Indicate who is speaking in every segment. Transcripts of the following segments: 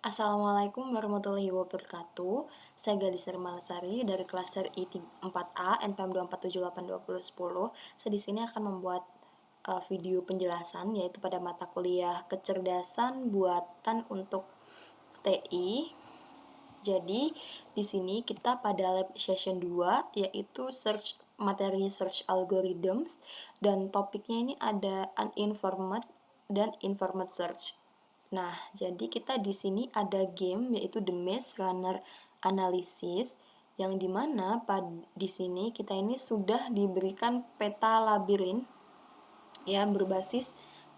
Speaker 1: Assalamualaikum warahmatullahi wabarakatuh. Saya Gadis Nirmalasari dari klaster I4A NPM 2478210. Saya di sini akan membuat video penjelasan yaitu pada mata kuliah kecerdasan buatan untuk TI. Jadi di sini kita pada lab session 2 yaitu materi search algorithms dan topiknya ini ada uninformed dan informed search. Nah, jadi kita di sini ada game yaitu The Maze Runner Analysis yang dimana di sini kita ini sudah diberikan peta labirin ya berbasis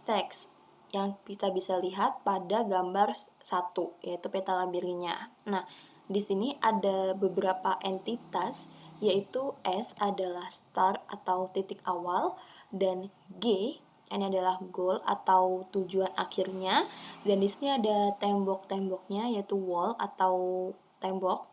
Speaker 1: teks yang kita bisa lihat pada gambar 1 yaitu peta labirinnya. Nah, di sini ada beberapa entitas yaitu S adalah start atau titik awal dan G ini adalah goal atau tujuan akhirnya, dan di sini ada tembok-temboknya yaitu wall atau tembok,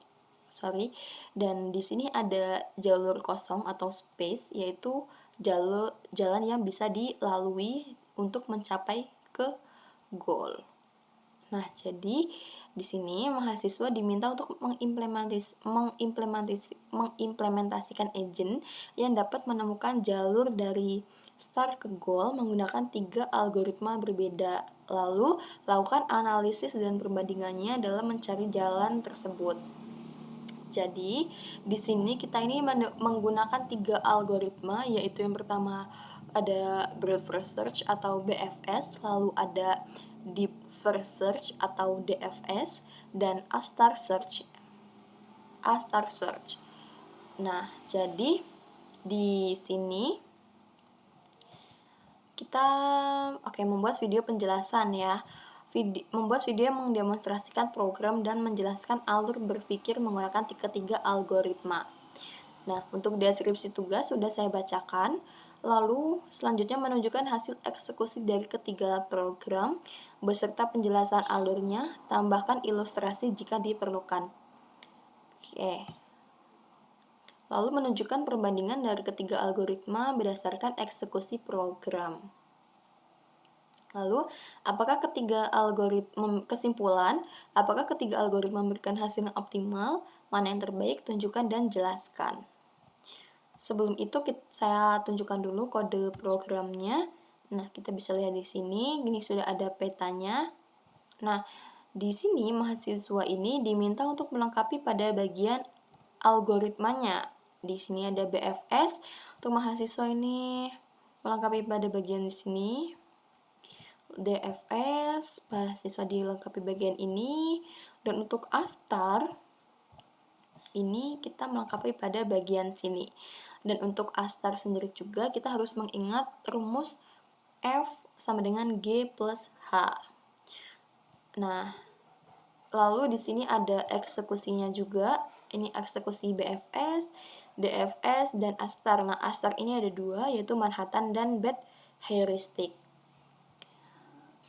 Speaker 1: dan di sini ada jalur kosong atau space yaitu jalan yang bisa dilalui untuk mencapai ke goal. Nah, jadi di sini mahasiswa diminta untuk mengimplementasikan agent yang dapat menemukan jalur dari start ke goal menggunakan 3 algoritma berbeda. Lalu, lakukan analisis dan perbandingannya dalam mencari jalan tersebut. Jadi, di sini kita ini menggunakan 3 algoritma, yaitu yang pertama ada Broad First Search atau BFS, lalu ada Deep First Search atau DFS, dan A-Star Search. Nah, jadi di sini kita membuat video penjelasan ya. Membuat video yang mendemonstrasikan program dan menjelaskan alur berpikir menggunakan ketiga algoritma. Nah, untuk deskripsi tugas sudah saya bacakan. Lalu selanjutnya menunjukkan hasil eksekusi dari ketiga program beserta penjelasan alurnya, tambahkan ilustrasi jika diperlukan. Oke. Lalu menunjukkan perbandingan dari ketiga algoritma berdasarkan eksekusi program. Lalu, apakah ketiga algoritma memberikan hasil yang optimal, mana yang terbaik, tunjukkan dan jelaskan. Sebelum itu saya tunjukkan dulu kode programnya. Nah, kita bisa lihat di sini, ini sudah ada petanya. Nah, di sini mahasiswa ini diminta untuk melengkapi pada bagian algoritmanya. Di sini ada BFS, untuk mahasiswa ini melengkapi pada bagian di sini. DFS, mahasiswa dilengkapi bagian ini, dan untuk A-Star ini kita melengkapi pada bagian sini. Dan untuk A-Star sendiri juga kita harus mengingat rumus F sama dengan G plus H. Nah, lalu di sini ada eksekusinya juga. Ini eksekusi BFS, DFS, dan A-Star. Nah, A-Star ini ada 2, yaitu Manhattan dan Bad Heuristic.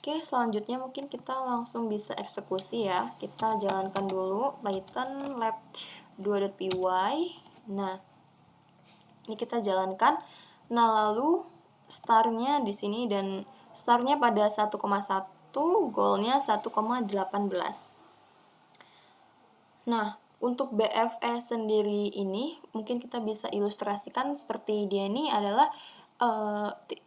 Speaker 1: Oke, selanjutnya mungkin kita langsung bisa eksekusi ya. Kita jalankan dulu Python lab 2.py. Nah, ini kita jalankan. Nah, lalu startnya di sini dan startnya pada 1,1, goalnya 1,18. Nah, untuk BFS sendiri ini mungkin kita bisa ilustrasikan seperti dia ini adalah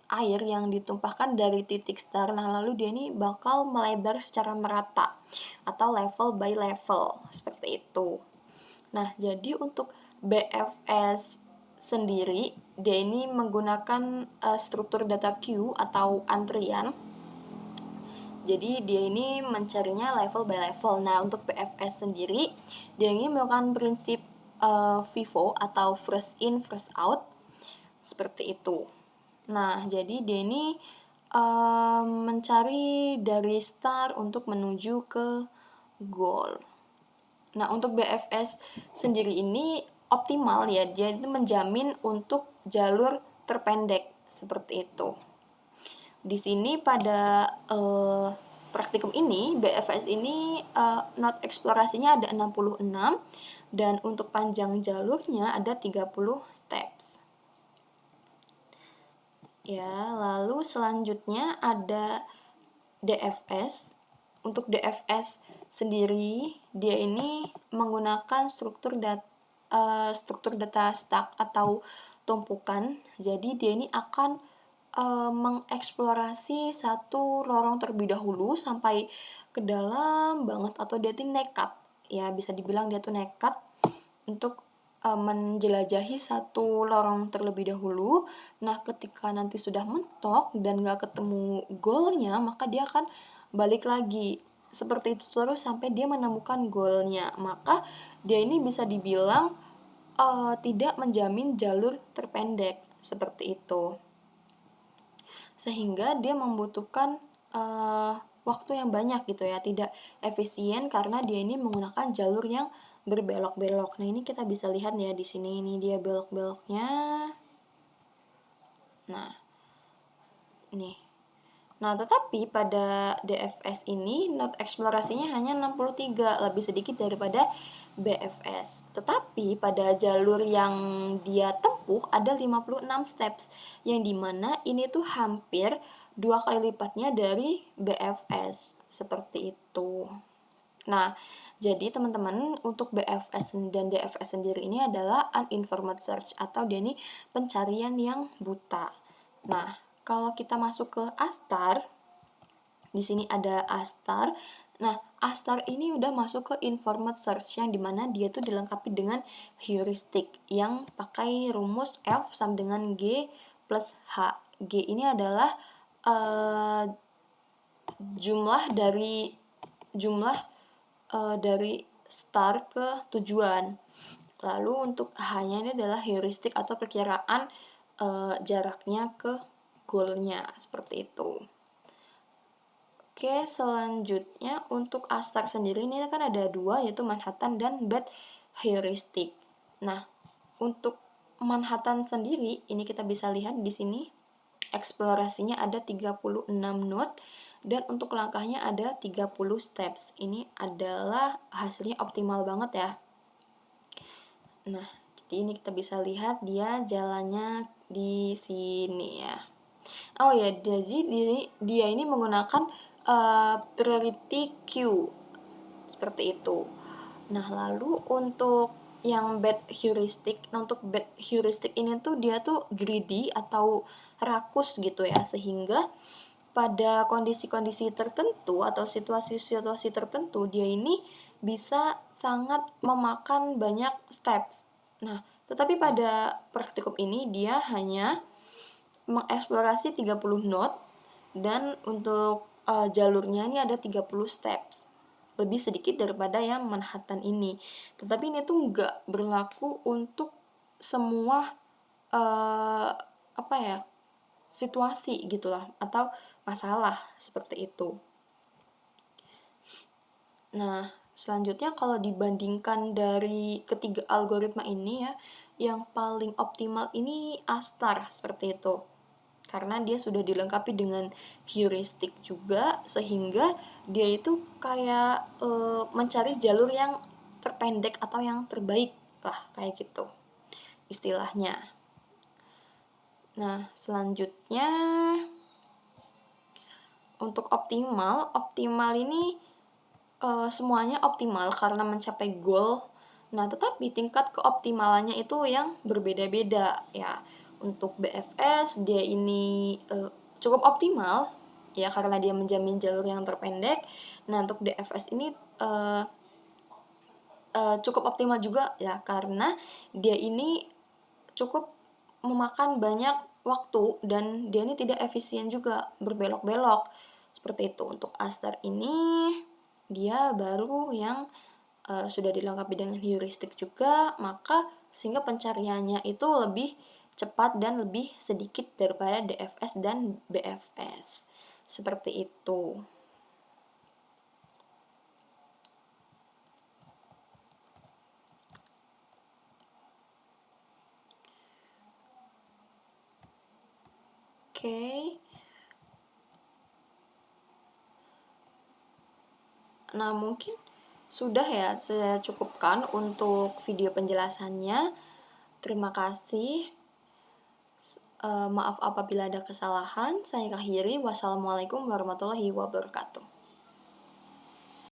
Speaker 1: air yang ditumpahkan dari titik start. Nah, lalu dia ini bakal melebar secara merata atau level by level seperti itu. Nah, jadi untuk BFS sendiri dia ini menggunakan struktur data queue atau antrian. Jadi dia ini mencarinya level by level. Nah, untuk BFS sendiri dia ini melakukan prinsip FIFO atau first in first out seperti itu. Nah, jadi dia ini mencari dari start untuk menuju ke goal. Nah, untuk BFS sendiri ini optimal ya, dia itu menjamin untuk jalur terpendek seperti itu. Di sini pada praktikum ini, BFS ini not eksplorasinya ada 66 dan untuk panjang jalurnya ada 30 steps. Ya, lalu selanjutnya ada DFS. Untuk DFS sendiri dia ini menggunakan struktur data stack atau tumpukan. Jadi dia ini akan mengeksplorasi satu lorong terlebih dahulu sampai ke dalam banget, atau dia tuh nekat. Ya, bisa dibilang dia tuh nekat untuk menjelajahi satu lorong terlebih dahulu. Nah, ketika nanti sudah mentok dan gak ketemu goalnya, maka dia akan balik lagi. Seperti itu terus sampai dia menemukan goalnya. Maka dia ini bisa dibilang tidak menjamin jalur terpendek, seperti itu. Sehingga dia membutuhkan waktu yang banyak gitu ya, tidak efisien karena dia ini menggunakan jalur yang berbelok-belok. Nah, ini kita bisa lihat ya di sini, ini dia belok-beloknya. Nah, nih. Nah, tetapi pada DFS ini not eksplorasinya hanya 63, lebih sedikit daripada BFS. Tetapi pada jalur yang dia tempuh ada 56 steps, yang dimana ini tuh hampir 2 kali lipatnya dari BFS. Seperti itu. Nah, jadi teman-teman, untuk BFS dan DFS sendiri ini adalah uninformed search, atau dia ini pencarian yang buta. Nah, kalau kita masuk ke Astar, di sini ada Astar. Nah, Astar ini udah masuk ke informed search, yang dimana dia tuh dilengkapi dengan heuristik yang pakai rumus F sama dengan G plus H. G ini adalah jumlah dari start ke tujuan. Lalu untuk H-nya ini adalah heuristik atau perkiraan jaraknya ke goalnya, seperti itu. Oke, selanjutnya untuk Astar sendiri ini kan ada dua, yaitu Manhattan dan Bad Heuristic. Nah, untuk Manhattan sendiri ini kita bisa lihat di sini eksplorasinya ada 36 node, dan untuk langkahnya ada 30 steps. Ini adalah hasilnya optimal banget ya. Nah, jadi ini kita bisa lihat dia jalannya di sini ya. Oh ya, jadi dia ini menggunakan priority queue, seperti itu. Nah, lalu untuk yang bad heuristic, nah untuk bad heuristic ini tuh dia tuh greedy atau rakus gitu ya, sehingga pada kondisi-kondisi tertentu atau situasi-situasi tertentu dia ini bisa sangat memakan banyak steps. Nah, tetapi pada praktikum ini dia hanya mengeksplorasi 30 node, dan untuk jalurnya ini ada 30 steps. Lebih sedikit daripada yang Manhattan ini. Tetapi ini tuh nggak berlaku untuk semua situasi gitulah, atau masalah seperti itu. Nah, selanjutnya kalau dibandingkan dari ketiga algoritma ini ya, yang paling optimal ini Astar, seperti itu. Karena dia sudah dilengkapi dengan heuristik juga, sehingga dia itu kayak mencari jalur yang terpendek atau yang terbaik lah, kayak gitu istilahnya. Nah, selanjutnya untuk optimal ini semuanya optimal karena mencapai goal. Nah, tetapi tingkat keoptimalannya itu yang berbeda-beda ya. Untuk BFS dia ini cukup optimal ya karena dia menjamin jalur yang terpendek. Nah, untuk DFS ini cukup optimal juga ya karena dia ini cukup memakan banyak waktu dan dia ini tidak efisien juga, berbelok-belok. Seperti itu. Untuk Astar ini dia baru yang sudah dilengkapi dengan heuristik juga, maka sehingga pencariannya itu lebih cepat dan lebih sedikit daripada DFS dan BFS. Seperti itu. Oke. Nah, mungkin sudah ya, saya cukupkan untuk video penjelasannya. Terima kasih. Maaf apabila ada kesalahan. Saya akhiri. Wassalamualaikum warahmatullahi wabarakatuh.